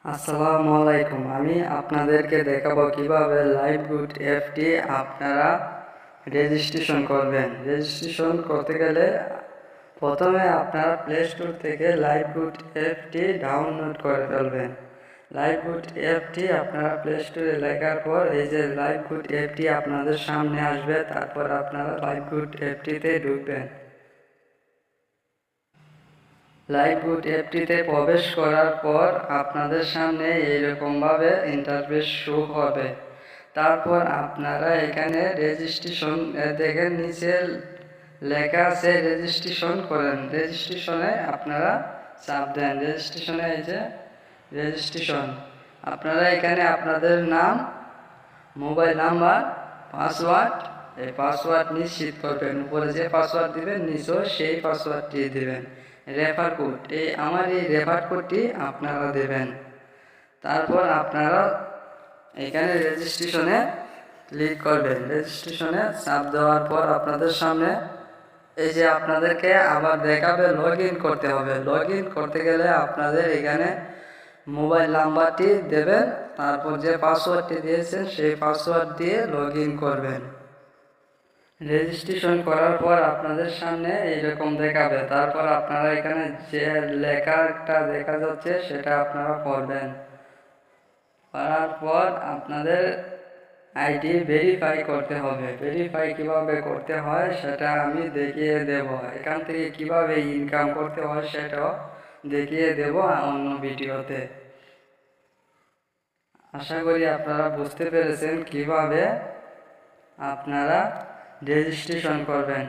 আসসালামু আলাইকুম। আমি আপনাদেরকে দেখাবো কিভাবে লাইভগুড অ্যাপটি আপনারা রেজিস্ট্রেশন করবেন। রেজিস্ট্রেশন করতে গেলে প্রথমে আপনারা প্লে স্টোর থেকে লাইভগুড অ্যাপটি ডাউনলোড করে ফেলবেন। লাইভগুড অ্যাপটি আপনারা প্লে স্টোরে লেখার পর এই যে লাইভগুড অ্যাপটি আপনাদের সামনে আসবে, তারপর আপনারা লাইভগুড অ্যাপটিতে ঢুকবেন। লাইভগুড অ্যাপটিতে প্রবেশ করার পর আপনাদের সামনে এইরকমভাবে ইন্টারফেস শো হবে। তারপর আপনারা এখানে রেজিস্ট্রেশন দেখেন, নিচে লেখা আছে রেজিস্ট্রেশন করেন। রেজিস্ট্রেশনে আপনারা চাপ দেন। রেজিস্ট্রেশনে এই যে রেজিস্ট্রেশন, আপনারা এখানে আপনাদের নাম, মোবাইল নাম্বার, পাসওয়ার্ড, এই পাসওয়ার্ড নিশ্চিত করবেন। উপরে যে পাসওয়ার্ড দিবেন নিচেও সেই পাসওয়ার্ডটি দিবেন। রেফার কোড, আমার এই রেফার কোডটি আপনারা দেবেন। তারপর আপনারা এখানে রেজিস্ট্রেশনে ক্লিক করবেন। রেজিস্ট্রেশনে চাপ দেওয়ার পর আপনাদের সামনে এই যে আপনাদেরকে আবার দেখাবে লগ ইন করতে হবে। লগ ইন করতে গেলে আপনাদের এখানে মোবাইল নাম্বারটি দেবেন, তারপর যে পাসওয়ার্ডটি দিয়েছেন সেই পাসওয়ার্ড দিয়ে লগ ইন করবেন। রেজিস্ট্রেশন করার পর আপনাদের সামনে এইরকম দেখাবে। তারপর আপনারা এখানে যে লেখাটা দেখা যাচ্ছে সেটা আপনারা পড়বেন। পড়ার পর আপনাদের আইডি ভেরিফাই করতে হবে। ভেরিফাই কিভাবে করতে হয় সেটা আমি দেখিয়ে দেব। এখান থেকে কিভাবে ইনকাম করতে হয় সেটাও দেখিয়ে দেব অন্য ভিডিওতে। আশা করি আপনারা বুঝতে পেরেছেন কিভাবে আপনারা রেজিস্ট্রেশন করবেন।